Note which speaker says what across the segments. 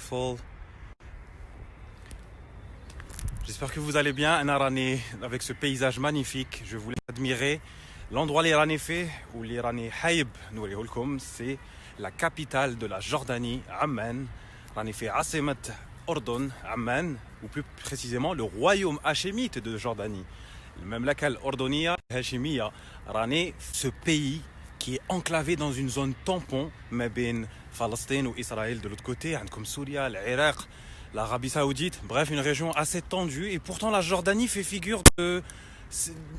Speaker 1: beautiful. J'espère que vous allez bien. Ana rani avec ce paysage magnifique. Je voulais admirer l'endroit اللي راني فيه واللي راني حايب نوريه لكم. C'est la capitale de la Jordanie, Amman. راني في عاصمة أردن, Amman, ou plus précisément le royaume hachémite de Jordanie. المملكة الأردنية الهاشمية. راني ce pays qui est enclavé dans une zone tampon ما بين فلسطين وإسرائيل de l'autre côté. عندكم سوريا, العراق, l'Arabie Saoudite, bref, une région assez tendue. Et pourtant, la Jordanie fait figure de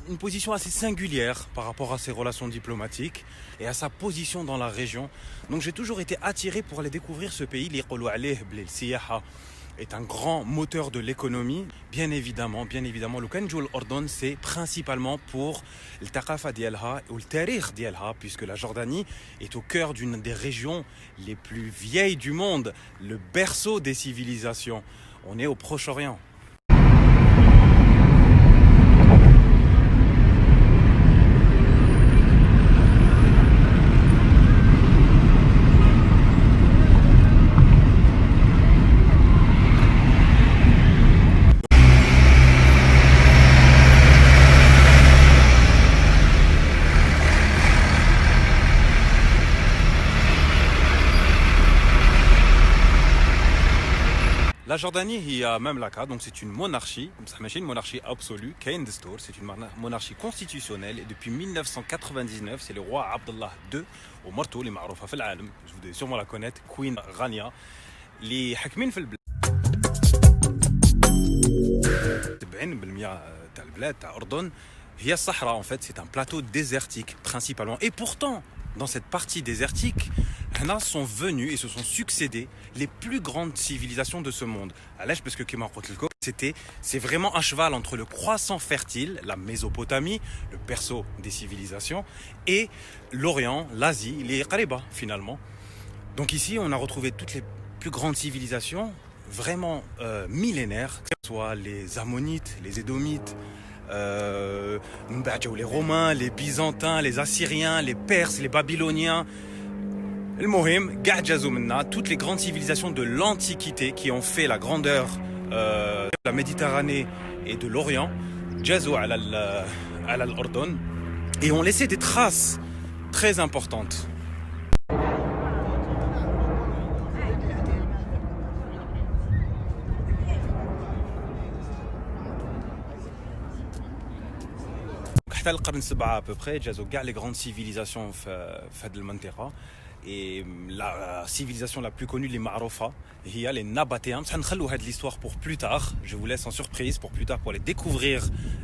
Speaker 1: une position assez singulière par rapport à ses relations diplomatiques et à sa position dans la région. Donc j'ai toujours été attiré pour aller découvrir ce pays. Le est un grand moteur de l'économie. Bien évidemment, le Kanjoul Ordon, c'est principalement pour le Taqafa dialha ou le Tarikh dialha, puisque la Jordanie est au cœur d'une des régions les plus vieilles du monde, le berceau des civilisations. On est au Proche-Orient. La Jordanie, il y a même la donc c'est une monarchie, c'est une monarchie absolue, c'est une monarchie constitutionnelle et depuis 1999, c'est le roi Abdullah II, au marteau, les معروفة في العالم, vous devez sûrement la connaître, Queen Rania, اللي حاكمين في البلاد 70% تاع البلاد تاع الأردن هي الصحراء. En fait, c'est un plateau désertique principalement. Et pourtant, dans cette partie désertique, sont venus et se sont succédés les plus grandes civilisations de ce monde. Parce que c'est vraiment un cheval entre le croissant fertile, la Mésopotamie, le berceau des civilisations, et l'Orient, l'Asie, les Qariba finalement. Donc ici, on a retrouvé toutes les plus grandes civilisations, vraiment millénaires, que ce soit les Ammonites, les Édomites, les Romains, les Byzantins, les Assyriens, les Perses, les Babyloniens. المهم قاع جازوا منا toutes les grandes civilisations de l'Antiquité qui ont fait la grandeur de la Méditerranée et de l'Orient جازوا على الأردن et ont laissé des traces très importantes. حتى القرن السابع à peu près جازوا كاع les grandes civilisations في هذه المنطقة. Et la civilisation la plus connue, les Ma'roufa, il y a les Nabatéens. Ça nous laisse l'histoire pour plus tard. Je vous laisse en surprise pour plus tard pour les découvrir.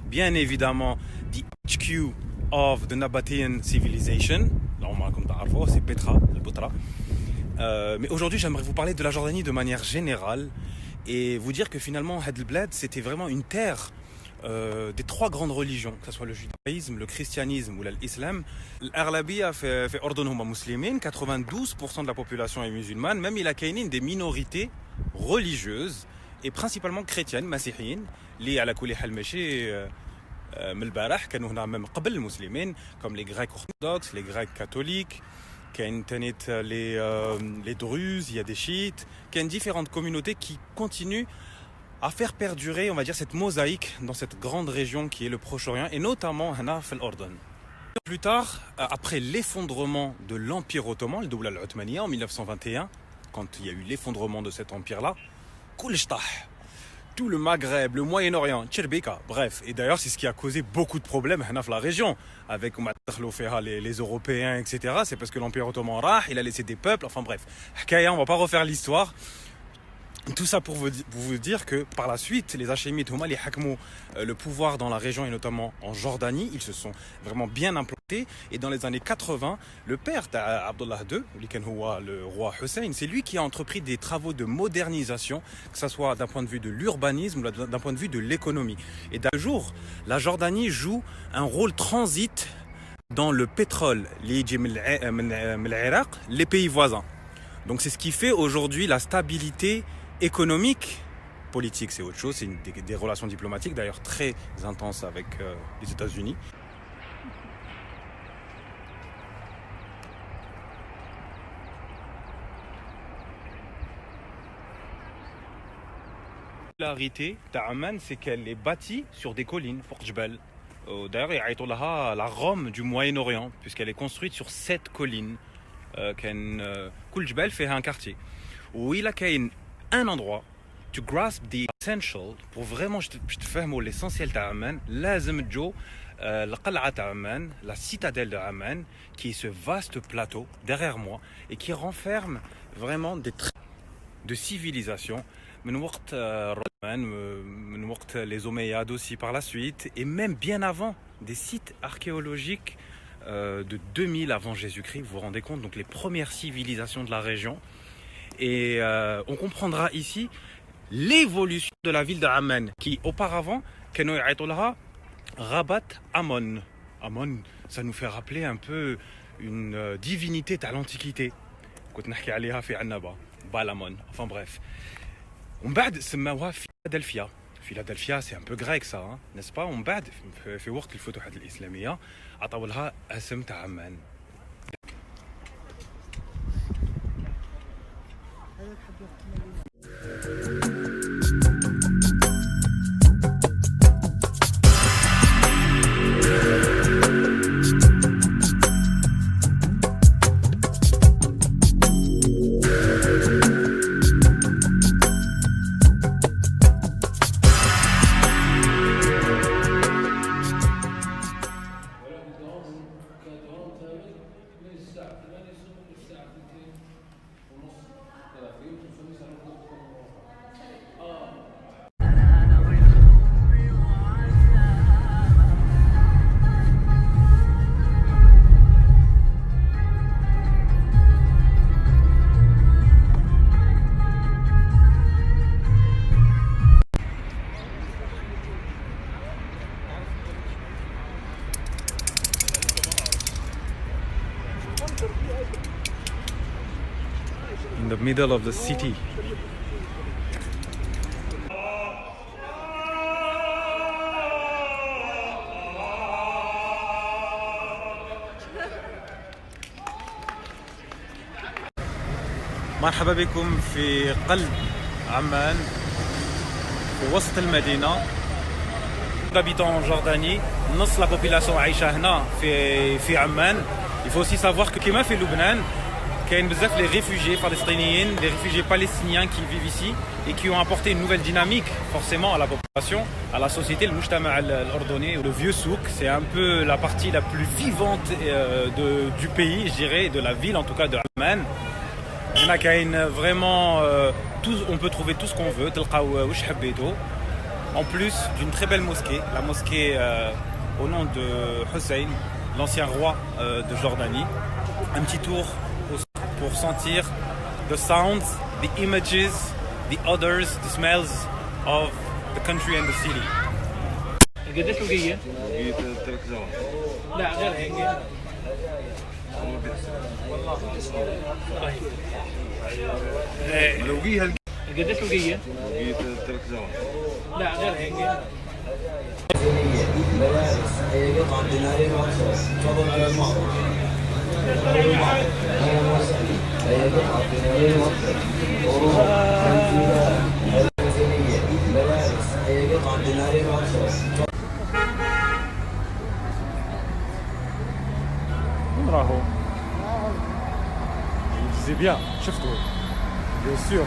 Speaker 1: Bien évidemment, the HQ of the Nabatean civilization. Là, on m'a comme t'arrivez, c'est Petra, le Botra. Mais aujourd'hui, j'aimerais vous parler de la Jordanie de manière générale et vous dire que finalement, Had Bled, c'était vraiment une terre des trois grandes religions, que ce soit le judaïsme, le christianisme ou l'islam. L'Arabia fait Ordon huma muslimin, 92% de la population est musulmane, même il a des minorités religieuses et principalement chrétiennes, مسيحيين, اللي على كل حال ماشي من البارح كانوا هنا même قبل المسلمين, comme les Grecs orthodoxes, les Grecs catholiques, كاين تاني les Druzes, il y a des chiites, il y a différentes communautés qui continuent à faire perdurer, on va dire, cette mosaïque dans cette grande région qui est le Proche-Orient et notamment Hana fil Ordon. Plus tard, après l'effondrement de l'Empire ottoman, le Dawla al-Othmaniya en 1921, quand il y a eu l'effondrement de cet empire-là, tout le Maghreb, le Moyen-Orient, Tcherbeka, bref. Et d'ailleurs, c'est ce qui a causé beaucoup de problèmes dans la région, avec les Européens, etc. C'est parce que l'Empire ottoman il a laissé des peuples, enfin bref. Hkaya, on va pas refaire l'histoire. Tout ça pour vous dire que par la suite, les Hachémites, les Hakmou, le pouvoir dans la région et notamment en Jordanie, ils se sont vraiment bien implantés. Et dans les années 80, le père d'Abdullah II, le roi Hussein, c'est lui qui a entrepris des travaux de modernisation, que ce soit d'un point de vue de l'urbanisme ou d'un point de vue de l'économie. Et d'un jour, la Jordanie joue un rôle transit dans le pétrole, les pays voisins. Donc c'est ce qui fait aujourd'hui la stabilité économique, politique c'est autre chose, c'est des relations diplomatiques d'ailleurs très intenses avec les États-Unis. particularité d'Amman, c'est qu'elle est bâtie sur des collines, fort Jbal. D'ailleurs, il y a la Rome du Moyen-Orient, puisqu'elle est construite sur 7 collines. Kul Jbal fait un quartier. Où il y a un endroit, to grasp the essential, pour vraiment je te fais l'essentiel d'Amman, lazim djo القلعة d'Amman, la citadelle d'Amman, qui est ce vaste plateau derrière moi et qui renferme vraiment des traits de civilisation. من وقت من وقت les Omeyyades aussi par la suite, et même bien avant, des sites archéologiques de 2000 avant Jésus-Christ, vous vous rendez compte, donc les premières civilisations de la région. Et on comprendra ici l'évolution de la ville d'Amman, qui auparavant, كانوا يعيطوا لها Rabat Amon. Amon, ça nous fait rappeler un peu une divinité de l'Antiquité. كنت نحكي عليها في عنابة Balamon. Enfin bref. On بعد سماوها Philadelphia. Philadelphia, c'est un peu grec ça, hein, n'est-ce pas? On بعد في وقت الفتوحات الإسلامية عطاو لها اسم تاع عمان. In the middle of the city. مرحبا بكم في قلب عمان في وسط المدينة. Habitants en Jordanie, نص la population عايشة هنا في عمان. Il faut aussi savoir que كما في لبنان كاين بزاف les réfugiés palestiniens, des réfugiés palestiniens qui vivent ici et qui ont apporté une nouvelle dynamique forcément à la population, à la société. Le Mujtama al-Ordoni, le vieux souk, c'est un peu la partie la plus vivante du pays, je dirais, de la ville en tout cas de Amman. Il y a vraiment on peut trouver tout ce qu'on veut, en plus d'une très belle mosquée, la mosquée au nom de Hussein, l'ancien roi de Jordanie. Un petit tour pour sentir the sounds, the images, the odors, the smells of the country and the city.
Speaker 2: قديش وقية؟
Speaker 3: وقية 3 زوار.
Speaker 2: لا غير هيك.
Speaker 3: والله
Speaker 2: طيب.
Speaker 3: الوقية
Speaker 2: قديش وقية؟
Speaker 3: وقية 3 زوار.
Speaker 2: لا غير هيك.
Speaker 4: قطعة دينارين وأكثر. تفضل على المعروف. هي قطعة دينارين وأكثر. ملابس هي قطعة دينارين وأكثر.
Speaker 1: وين راهو؟ سي بيان شفتو بيان سور.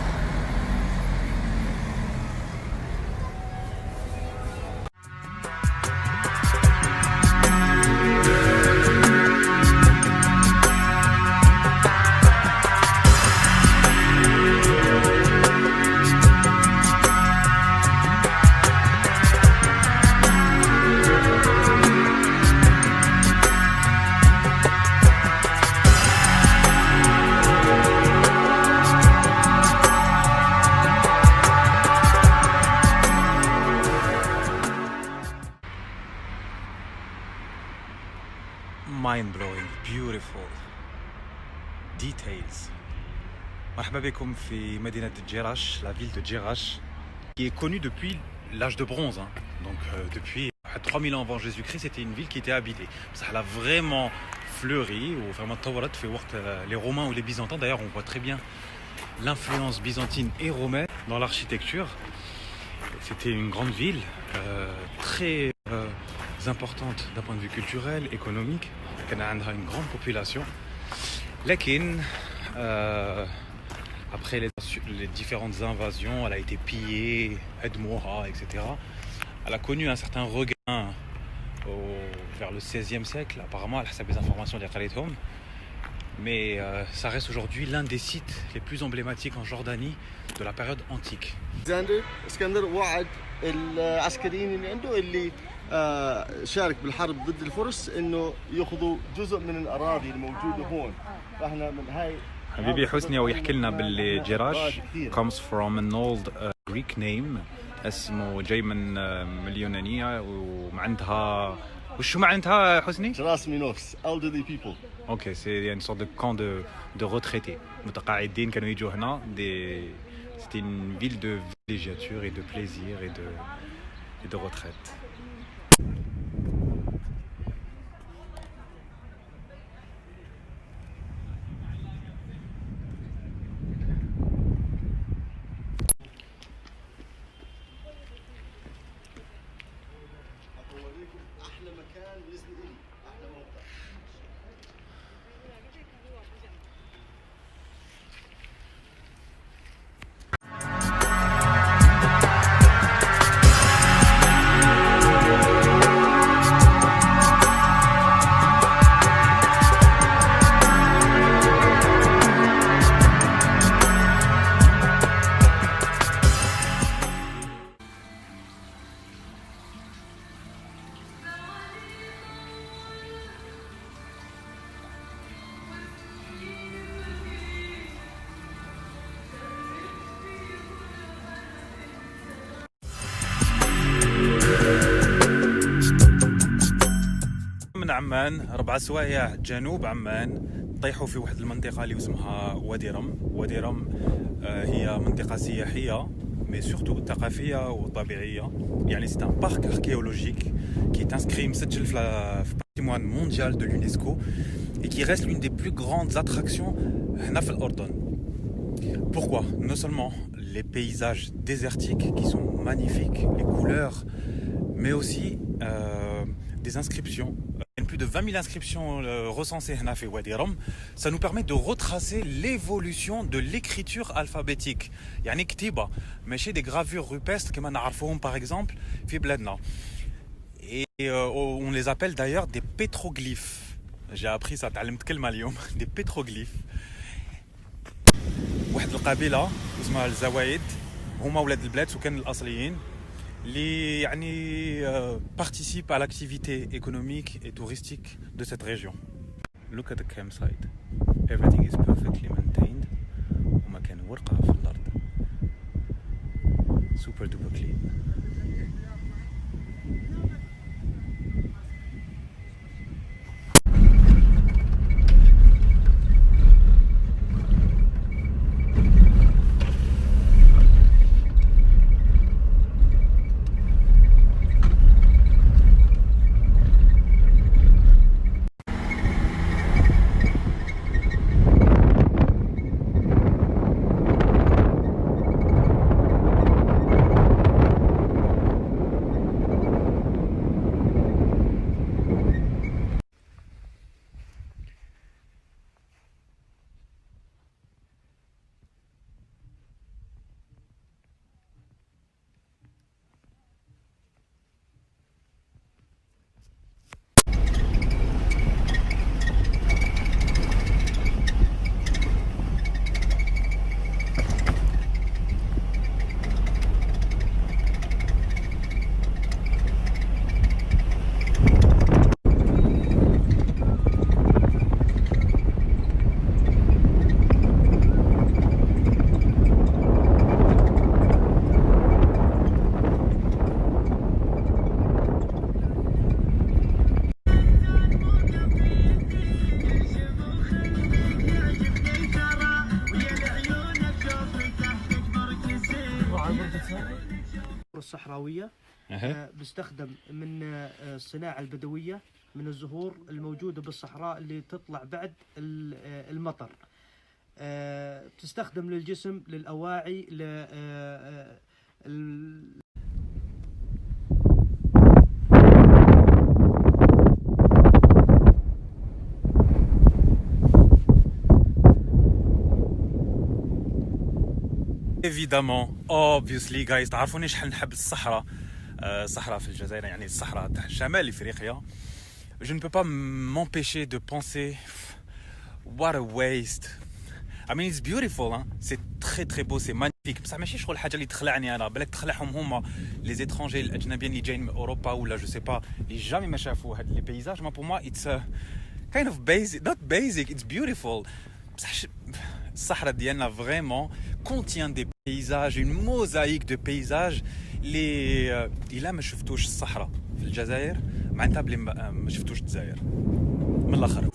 Speaker 1: mind-blowing, beautiful details. مرحبا بكم في مدينة Jerash, la ville de Jerash, qui est connue depuis l'âge de bronze. Hein. Donc depuis 3000 ans avant Jésus-Christ, c'était une ville qui était habitée. Ça a vraiment fleuri, ou vraiment tawarat fait les Romains ou les Byzantins. D'ailleurs, on voit très bien l'influence byzantine et romaine dans l'architecture. C'était une grande ville, très importante d'un point de vue culturel, économique. Elle a une grande population. Lakin, après les différentes invasions, elle a été pillée, Edmoura, etc. Elle a connu un certain regain vers le XVIe siècle, apparemment, à des informations des Khalidhom. Mais ça reste aujourd'hui l'un des sites les plus emblématiques en Jordanie de la période antique.
Speaker 5: الكسندر اسكندر وعد العسكريين اللي عنده اللي شارك بالحرب ضد الفرس انه ياخذوا جزء من الاراضي الموجوده هون فاحنا من هاي
Speaker 1: حبيبي حسني ويحكي لنا باللي جراش comes from an old Greek name اسمه جاي من اليونانية وعندها وشو معناتها حسني؟
Speaker 5: راس مينوس elderly people.
Speaker 1: اوكي سي une sorte de camp de retraités متقاعدين كانوا يجوا هنا c'était une ville de villégiature et de plaisir et de retraite.
Speaker 5: احلى مكان بالنسبه لي احلى موقع.
Speaker 1: من عمان 4 سوايع جنوب عمان طيحوا في واحد المنطقة اللي اسمها وادي رم. وادي رم هي منطقة سياحية mais surtout ثقافية وطبيعية. يعني c'est un parc archéologique qui est inscrit مسجل في patrimoine mondial de l'UNESCO et qui reste l'une des plus grandes attractions هنا في الأردن. Pourquoi? Non seulement les paysages désertiques qui sont magnifiques, les couleurs, mais aussi des inscriptions. Il y a plus de 20 000 inscriptions recensées à Wadi Rum. Ça nous permet de retracer l'évolution de l'écriture alphabétique. Il y a une ktiba, mais chez des gravures rupestres comme on par exemple, et on les appelle d'ailleurs des pétroglyphes. J'ai appris ça, des pétroglyphes. واحد القبيلة اسمها الزوايد هما ولاد البلاد سكان الأصليين اللي يعني participent à l'activité économique et touristique de cette région. Look at the campsite. Everything is perfectly maintained. وما كان ورقة في الأرض. Super duper clean.
Speaker 6: الصحراوية بيستخدم من الصناعة البدوية من الزهور الموجودة بالصحراء اللي تطلع بعد المطر. تستخدم للجسم للأواعي
Speaker 1: Évidemment, obviously guys, تعرفوني شحال نحب الصحراء. الصحراء في الجزائر يعني الصحراء تاع شمال افريقيا. Je ne peux pas m'empêcher de penser what a waste. I mean it's beautiful, hein. C'est très très beau, c'est magnifique. بصح ماشي شغل حاجه اللي تخلعني انا، بالك تخلعهم هما les étrangers الاجنبيين اللي جايين من اوروبا ولا جو سي با اللي جامي ما شافوا هاد لي بيزاج. ما pour moi it's a kind of basic, not basic, it's beautiful. بصح الصحراء ديالنا vraiment contient des paysages, une mosaïque de paysages. اللي الا ما شفتوش الصحراء في الجزائر معناتها بلي ما شفتوش الجزائر من الاخر.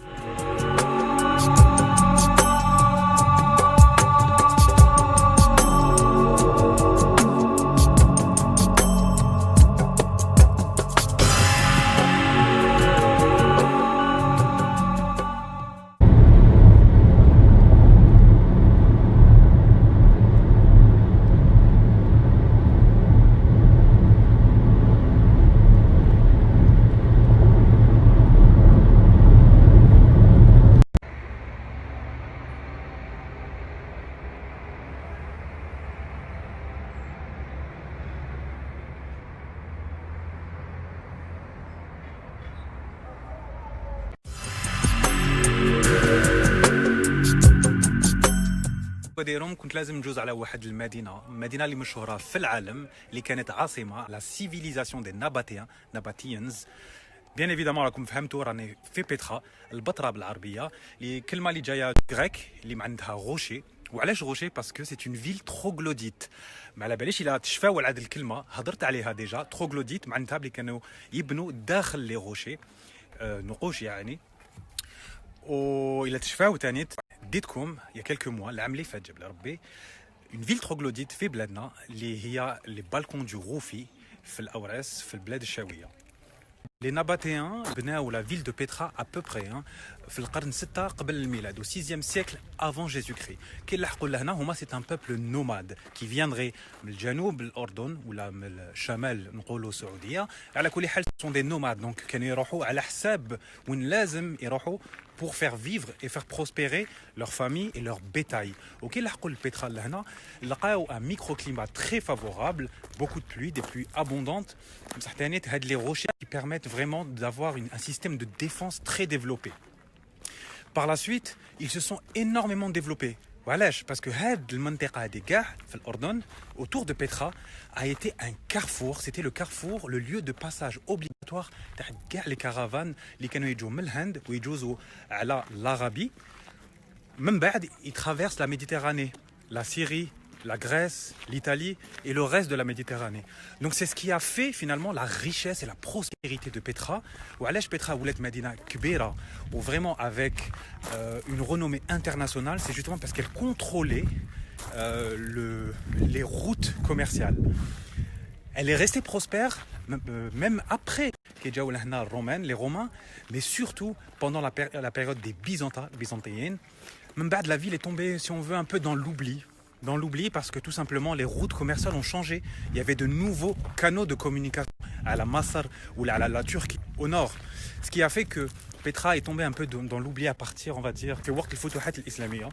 Speaker 1: ديرهم كنت لازم نجوز على واحد المدينه اللي مشهوره في العالم اللي كانت عاصمه لا سيفيليزاسيون دي ناباتيانز. بيان ايفيدامون راكم فهمتوا راني في بيترا البتراء بالعربيه، اللي كلمه اللي جايه غريك اللي معناتها غوشي. وعلاش غوشي؟ باسكو سي اون فيل تروغلوديت. ما على باليش الا تشفاو على هذه الكلمه، هضرت عليها ديجا. تروغلوديت معناتها اللي كانوا يبنوا داخل لي غوشي، نقوش يعني. والى تشفاو ثاني ديتكم يا كلكو موا العام اللي فات جاب ربي اون فيل تروغلوديت في بلادنا اللي هي لي بالكون دو غوفي في الاورس في البلاد الشاويه. لي ناباتيان بناو لا فيل دو بيترا ا بو بري في القرن 6 قبل الميلاد و 6e سيكل افون جيسو كري. كي لحقوا لهنا هما سي ان بوبل نوماد كي فياندري من الجنوب الاردن ولا من الشمال نقولوا السعوديه. على كل حال سون دي نوماد، دونك كانوا يروحوا على حساب وين لازم يروحوا pour faire vivre et faire prospérer leur famille et leur bétail. وكي لحقوا البيترا لهنا لقاو un microclimat très favorable, beaucoup de pluie, des pluies abondantes. بصح ثاني هاد لي روشي qui permettent vraiment d'avoir un système de défense très développé. Par la suite, ils se sont énormément développés. وعلاش؟ باسكو هاد المنطقه هادي كاع في الاردن autour de Petra a été un carrefour. C'était le carrefour, le lieu de passage obligatoire تاع كاع لي كارافان اللي كانوا يجوا من الهند ويجوزوا على العربي. من بعد ils traversent la Méditerranée, la Syrie, la Grèce, l'Italie et le reste de la Méditerranée. Donc c'est ce qui a fait finalement la richesse et la prospérité de Petra. وعلاش Petra ولات مدينة كبيرة ou vraiment avec une renommée internationale, c'est justement parce qu'elle contrôlait les routes commerciales. Elle est restée prospère même après les Romains, mais surtout pendant la période des byzantines. Même بعد la ville est tombée, si on veut, un peu dans l'oubli parce que tout simplement les routes commerciales ont changé. Il y avait de nouveaux canaux de communication à la Masr ou à la Turquie au nord. Ce qui a fait que Petra est tombée un peu dans l'oubli à partir, on va dire, que وقت الفتوحات الإسلامية.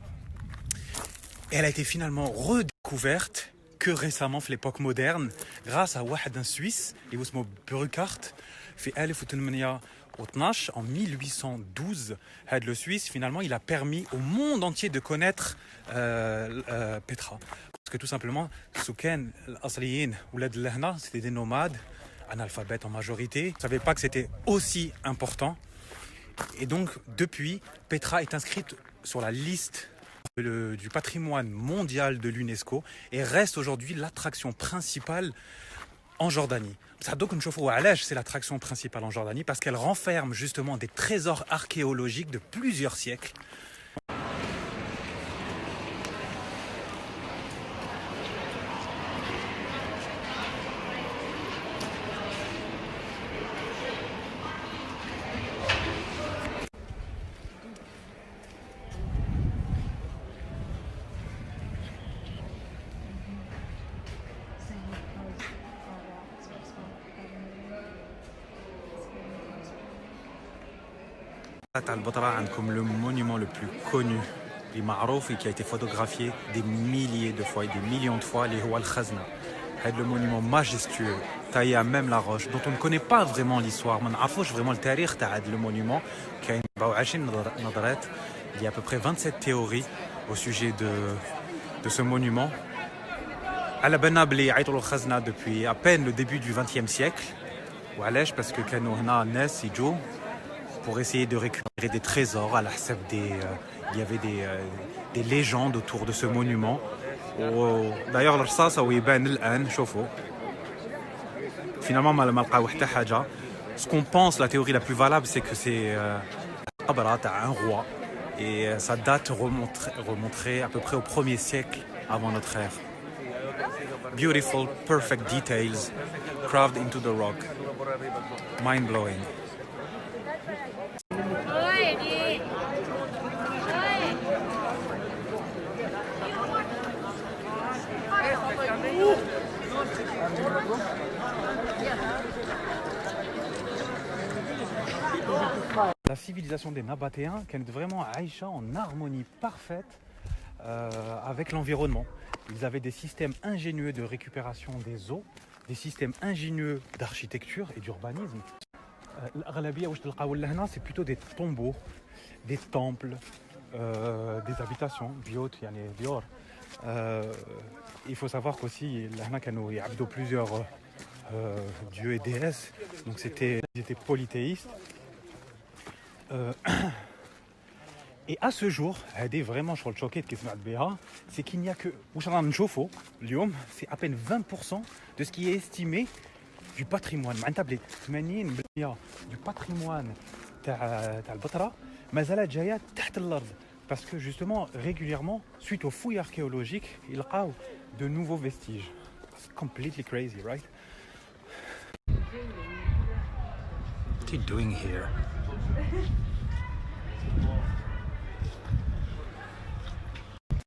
Speaker 1: Et elle a été finalement redécouverte que récemment, في l'époque moderne, grâce à un Suisse, اللي اسمه Burckhardt, في 1812, en 1812, le Suisse, finalement, il a permis au monde entier de connaître Petra. Parce que tout simplement, Souken, l'Asliyin, ou l'Adlahna, c'était des nomades, analphabètes en majorité. Ils ne savaient pas que c'était aussi important. Et donc, depuis, Petra est inscrite sur la liste du patrimoine mondial de l'UNESCO et reste aujourd'hui l'attraction principale en Jordanie. Donc c'est l'attraction principale en Jordanie parce qu'elle renferme justement des trésors archéologiques de plusieurs siècles. تاع البتراء عندكم le monument le plus connu اللي معروف qui a été photographié des milliers de fois, des millions de fois, اللي هو الخزنة. هذا le monument majestueux taillé à même la roche dont on ne connaît pas vraiment l'histoire. ما نعرفوش vraiment التاريخ تاع هذا le monument. كاين 24 نظرات. Il y a à peu près 27 théories au sujet de ce monument. على بالنا بلي يعيطوا له الخزنة depuis à peine le début du XXe siècle. وعلاش parce que كانوا هنا الناس يجوا pour essayer de récupérer des trésors à la حساب il y avait des légendes autour de ce monument. D'ailleurs الرصاصة ويبان الآن شوفوا finalement ما لقاو حتى حاجة. Ce qu'on pense, la théorie la plus valable, c'est que c'est قبرة تاع un roi et sa date remonterait à peu près au 1er siècle avant notre ère. Beautiful, perfect details carved into the rock. Mind-blowing. La civilisation des Nabatéens كانت vraiment عايشة en harmonie parfaite avec l'environnement. Ils avaient des systèmes ingénieux de récupération des eaux, des systèmes ingénieux d'architecture et d'urbanisme. الأغلبية واش تلقاو لهنا c'est plutôt des tombeaux, des temples, des habitations, بيوت يعني ديور. Il faut savoir qu'aussi لهنا كانوا يعبدوا plusieurs dieux et déesses, donc ils étaient polythéistes. Et à ce jour, هذه vraiment شغل شوكيت كي سمعت بها, c'est qu'il n'y a que واش رانا نشوفوا اليوم, c'est à peine 20% de ce qui est estimé du patrimoine. معناتها بلي 80% du patrimoine تاع البتراء مازالت جايه تحت الارض. Parce que justement, régulièrement, suite aux fouilles archéologiques, ils لقاو de nouveaux vestiges. C'est completely crazy, right? What are you doing here?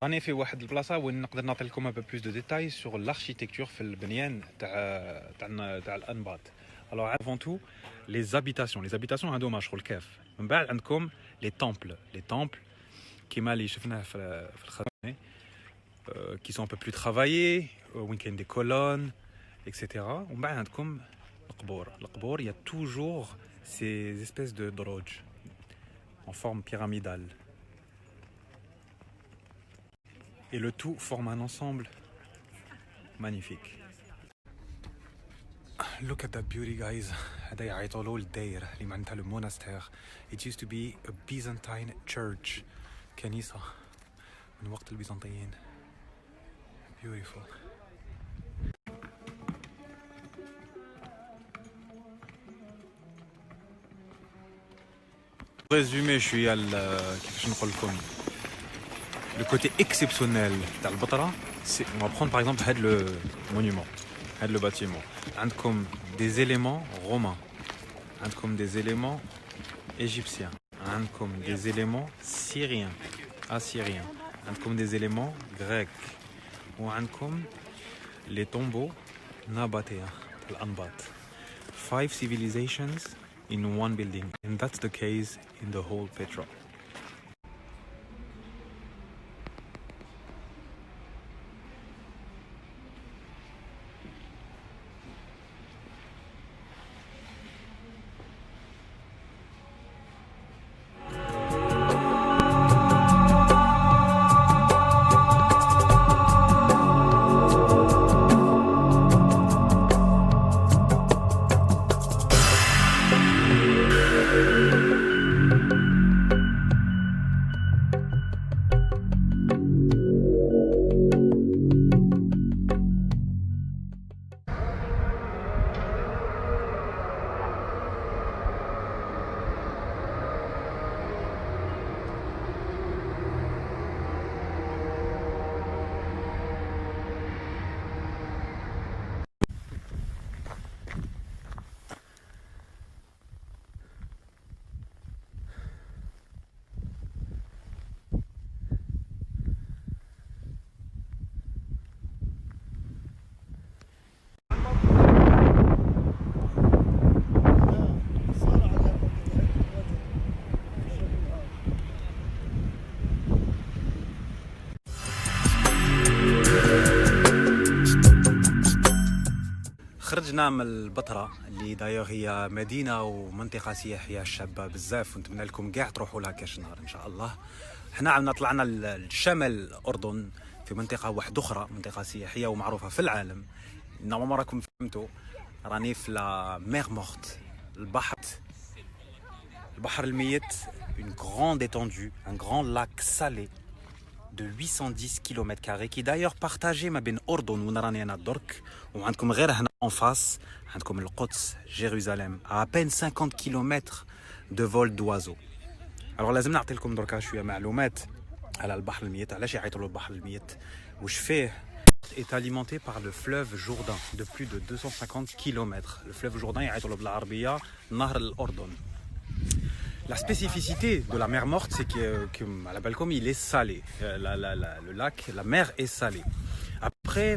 Speaker 1: راني في واحد البلاصه وين نقدر نعطي لكم un peu plus de détails sur l'architecture في البنيان تاع الانباط. Alors avant tout, les habitations عندهم شغل كاف. من بعد عندكم les temples كيما اللي شفناه في الخزانه qui sont un peu plus travaillés, وين كاين des colonnes, etc. ومن بعد عندكم القبور. Il y a toujours ces espèces de droges en forme pyramidale. Et le tout forme un ensemble magnifique. Look at that beauty, guys. هذا يعيطوا له الدير اللي معناتها le monastère. It used to be a Byzantine church. كنيسة من وقت البيزنطيين. Beautiful. Résumé, je suis كيفاش نقول لكم le côté exceptionnel تاع البتراء. On va prendre par exemple le monument, le bâtiment. عندكم des éléments romains, عندكم des éléments égyptiens, عندكم des éléments syriens, assyriens, عندكم des éléments grecs, وعندكم les tombeaux nabatéens, الأنباط. 5 civilizations in one building, and that's the case in the whole Petra. خرجنا من البطرة اللي دايوغ هي مدينة ومنطقة سياحية شابة بزاف ونتمنى لكم كاع تروحوا لها كاش نهار إن شاء الله. حنا عمنا طلعنا لشمال الأردن في منطقة واحدة أخرى، منطقة سياحية ومعروفة في العالم. نورمالمون راكم فهمتوا راني في لا مير مورت، البحر الميت. Une grande étendue, un grand lac salé de 810 km² qui d'ailleurs partagé ما بين أردن ونراني أنا درك، وعندكم غير هنا en face عندكم القدس جيروزالem à peine 50 km de vol d'oiseau. Alors لازم نعطي لكم دركا شوية معلومات على البحر الميت، علاش يعيطوا له البحر الميت واش فيه. est alimenté par le fleuve Jourdain de plus de 250 km. Le fleuve Jourdain يعيطوا له بالعربية نهر الأردن. La spécificité de la mer morte, c'est que à la Balcom, il est salé. Le lac, la mer est salée. Après,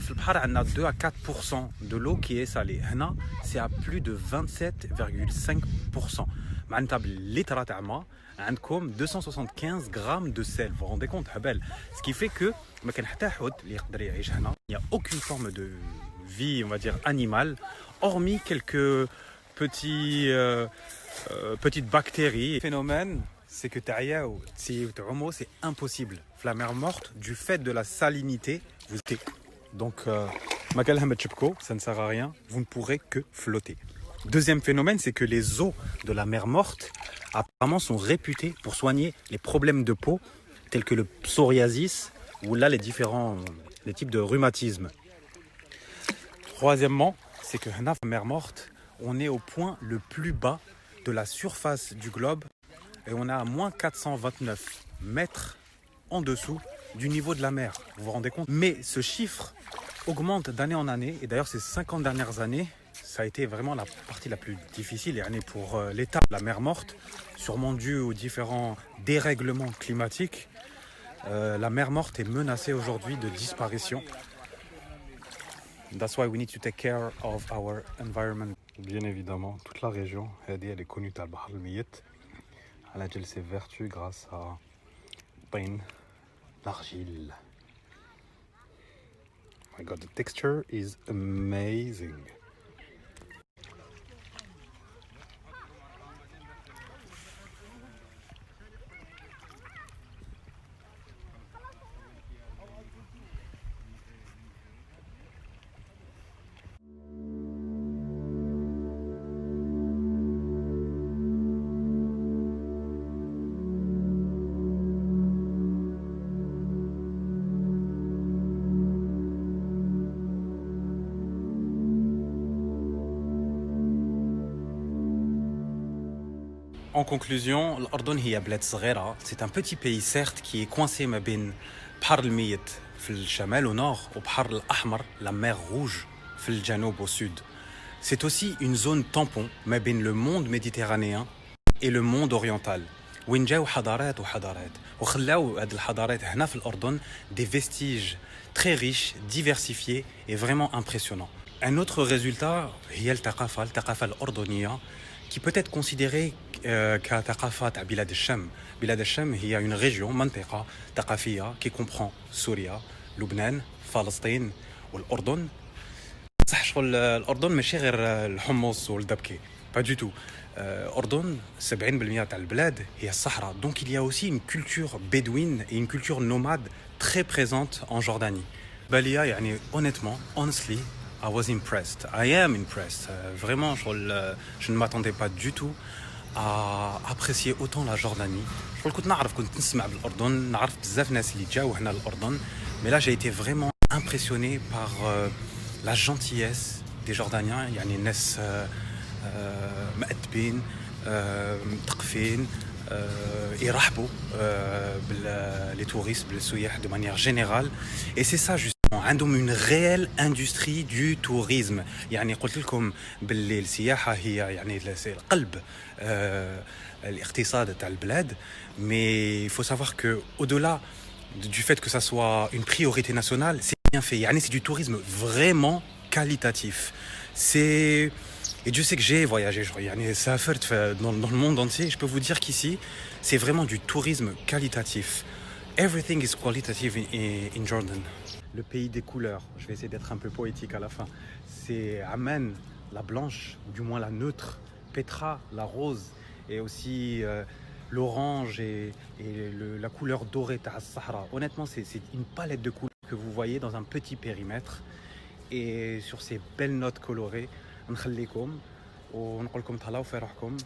Speaker 1: on a 2 à 4% de l'eau qui est salée. Là, c'est à plus de 27,5%. معناتها بالليتر تاعنا عندكم 275 grammes de sel. Vous vous rendez compte, Habel? Ce qui fait que ما كان حتى حوت اللي يقدر يعيش هنا. Il n'y a aucune forme de vie, on va dire animale, hormis quelques petites bactéries. Le phénomène, c'est que c'est impossible. La mer morte, du fait de la salinité, donc ça ne sert à rien, vous ne pourrez que flotter. Deuxième phénomène, c'est que les eaux de la mer morte apparemment sont réputées pour soigner les problèmes de peau tels que le psoriasis ou là les types de rhumatisme. Troisièmement, c'est que la mer morte, on est au point le plus bas de la surface du globe et on est à moins 429 mètres en dessous du niveau de la mer. Vous vous rendez compte? Mais ce chiffre augmente d'année en année et d'ailleurs ces 50 dernières années, ça a été vraiment la partie la plus difficile pour l'état de la mer morte, sûrement dû aux différents dérèglements climatiques. La mer morte est menacée aujourd'hui de disparition. That's why we need to take care of our environment. Bien évidemment, toute la région, elle est connue dans le Bahr al-Miyit. Elle a ses vertus grâce à l'argile. Oh my God, the texture is amazing. En conclusion, l'Ordon هي بلاد صغيرة. C'est un petit pays certes qui est coincé ما بين بحر الميت في الشمال au nord وبحر الأحمر, la mer rouge في الجنوب au sud. C'est aussi une zone tampon ما بين le monde méditerranéen et le monde oriental. وين جاو حضارات وخلاو هاد الحضارات هنا في الأردن des vestiges très riches, diversifiés et vraiment impressionnants. Un autre résultat هي الثقافة الأردنية qui peut être considérée كثقافة تاع بلاد الشام. بلاد الشام هي une région منطقة ثقافية qui comprend سوريا, لبنان, فلسطين والأردن. صح شغل الأردن ماشي غير الحمص والدبكة, pas du tout. الأردن 70% تاع البلاد هي الصحراء. Donc il y a aussi une culture bédouine et une culture nomade très présente en Jordanie. باليا يعني honestly I was impressed. I am impressed. Vraiment, je ne m'attendais pas du tout à apprécier autant la Jordanie. كنت نسمع بالأردن, نعرف بزاف ناس اللي جاو هنا الأردن, mais là j'ai été vraiment impressionné par la gentillesse des Jordaniens. يعني ناس مأدبين, مثقفين, يرحبوا les touristes, بالسياح de manière générale. Et c'est ça justement. عندهم une réelle industrie du tourisme. يعني قلت لكم باللي السياحة هي يعني القلب الاقتصاد تاع البلاد. Mais il faut savoir que au-delà du fait que ça soit une priorité nationale, c'est bien fait. يعني c'est du tourisme vraiment qualitatif. C'est et Dieu sait que j'ai voyagé, يعني سافرت dans le monde entier. Je peux vous dire qu'ici, c'est vraiment du tourisme qualitatif. Everything is qualitative in Jordan. Le pays des couleurs, je vais essayer d'être un peu poétique à la fin. C'est Amman, la blanche, ou du moins la neutre, Petra, la rose, et aussi l'orange et la couleur dorée de Sahara. Honnêtement, c'est une palette de couleurs que vous voyez dans un petit périmètre. Et sur ces belles notes colorées, نخليكم ونقول لكم تهلاو في روحكم.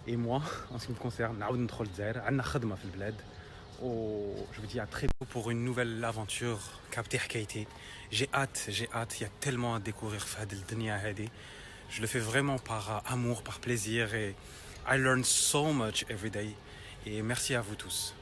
Speaker 1: Et moi, en ce qui me concerne, نعاود ندخل الجزائر، عندنا خدمة في البلاد. Je vous dis à très bientôt pour une nouvelle aventure. Capté Hkaïté. J'ai hâte, il y a tellement à découvrir في هذه الدنيا هذه. Je le fais vraiment par amour, par plaisir et I learn so much every day. Et merci à vous tous.